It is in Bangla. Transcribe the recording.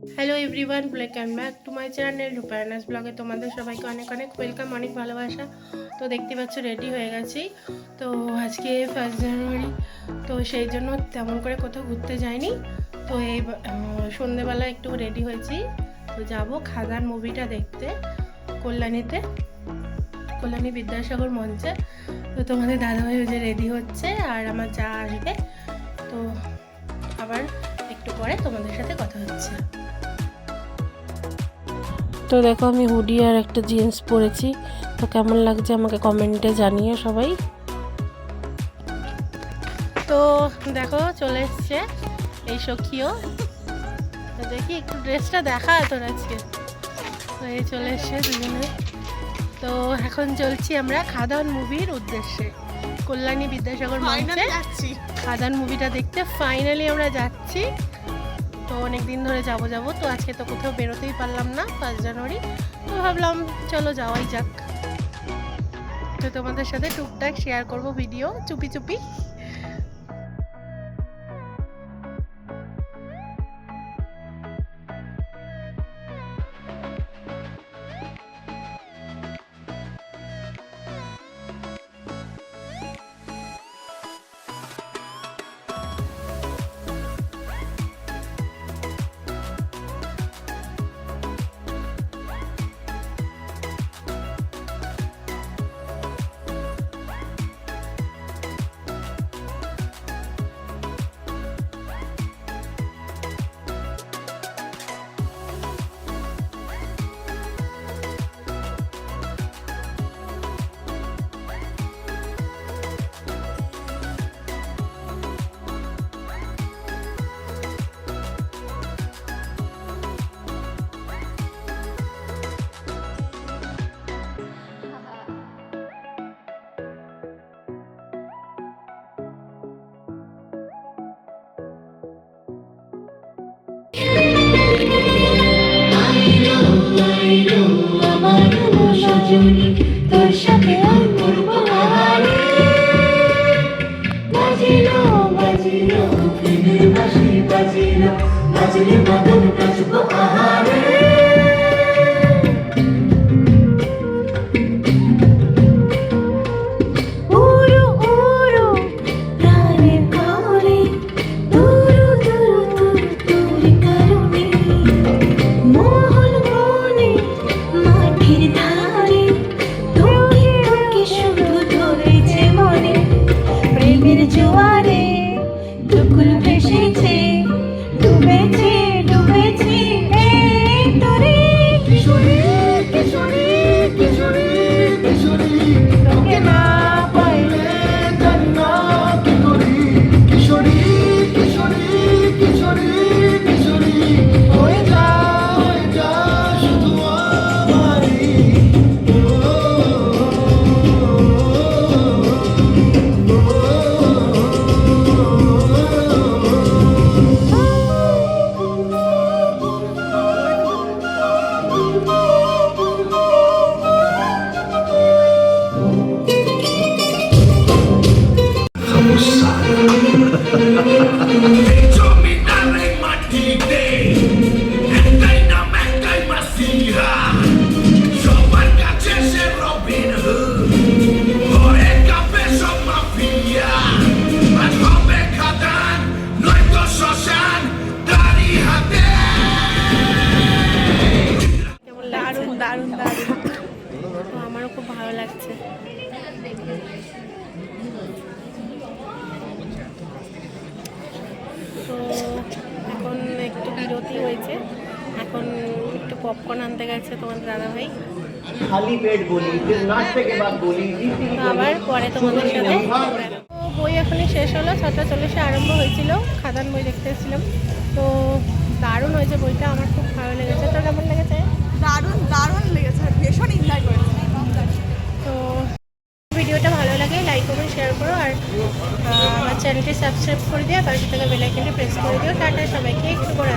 Hello everyone, welcome back to my channel Rupayana's ব্লগে তোমাদের সবাইকে অনেক অনেক ওয়েলকাম, অনেক ভালোবাসা। তো দেখতে পাচ্ছ রেডি হয়ে গেছি। তো আজকে 1 জানুয়ারি, তো সেই জন্য তেমন করে কোথাও ঘুরতে যাইনি। তো এই সন্ধেবেলা একটু রেডি হয়েছি, তো যাব খাদান মুভিটা দেখতে কল্যাণীতে, কল্যাণী বিদ্যাসাগর মঞ্চে। তো তোমাদের দাদাভাই যে রেডি হচ্ছে আর আমার যা আসবে, তো আবার একটু পরে তোমাদের সাথে কথা হচ্ছে। তো দেখো আমি হুডি আর একটা জিন্স পরেছি, তো কেমন লাগছে আমাকে কমেন্টে জানিয়ে সবাই। তো দেখো চলে এসছে এই সখীও, তো দেখি একটু ড্রেসটা দেখা তোর আজকে। তো এই চলে এসছে দুজনে। তো এখন চলছি আমরা খাদান মুভির উদ্দেশ্যে, কল্যাণী বিদ্যাসাগর মঞ্চে খাদান মুভিটা দেখতে ফাইনালি আমরা যাচ্ছি। তো অনেক দিন ধরে যাব তো আজকে তো কোথাও বেরোতেই পারলাম না 1 জানুয়ারি, তো ভাবলাম চলো যাওয়াই যাক। তো তোমাদের সাথে টুকটাক শেয়ার করব ভিডিও চুপি চুপি। তোর সাথে করবো আহারে, বাজিলো বাজিলো প্রেমের বাঁশি, বাজিলো বাজলে মদন নাচবো আহারে। উড়ো উড়ো প্রাণের করে, দুরু দুরু দুরু তোর কারণে, মোহন বনে মাঠের ধারে, তোকে তোকে শুধু ধরেছে মনে, প্রেমের জোয়ারে দুকুল ভেসেছে, ডুবেছে ডুবেছে এই তোরে কিশোরী কিশোরী কিশোরী কিশোরী, তোকে না পাইলে জানি না কি করি, কিশোরী কিশোরী কিশোরী কিশোরী, হয়ে যা শুধু আমারই। দারুণ দারুণ দারুণ, আমারও খুব ভালো লাগছে। তো এখন একটু বিরতি হয়েছে, এখন একটু পপকর্ন আনতে গেছে তোমার দাদাভাই। खाली पेट बोली फिर नाश्ते के बाद बोली আবার পরে তোমাদের সাথে। তো বই এখনই শেষ হলো, 6:40 আরম্ভ হয়েছিল, খাদান বই দেখতে এসেছিলাম। তো দারুণ হয়েছে বইটা, আমার খুব ভালো লেগেছে। তো কেমন লেগেছে? দারুণ দারুণ লেগেছে, ভীষণ এনজয় করেছি। তো ভিডিওটা ভালো লাগে লাইক করো, শেয়ার করো, আর আমার চ্যানেলটি সাবস্ক্রাইব করে দিও, পাশে থাকা বেল আইকনটি প্রেস করে দিও। টাটা সবাইকে, একটু করে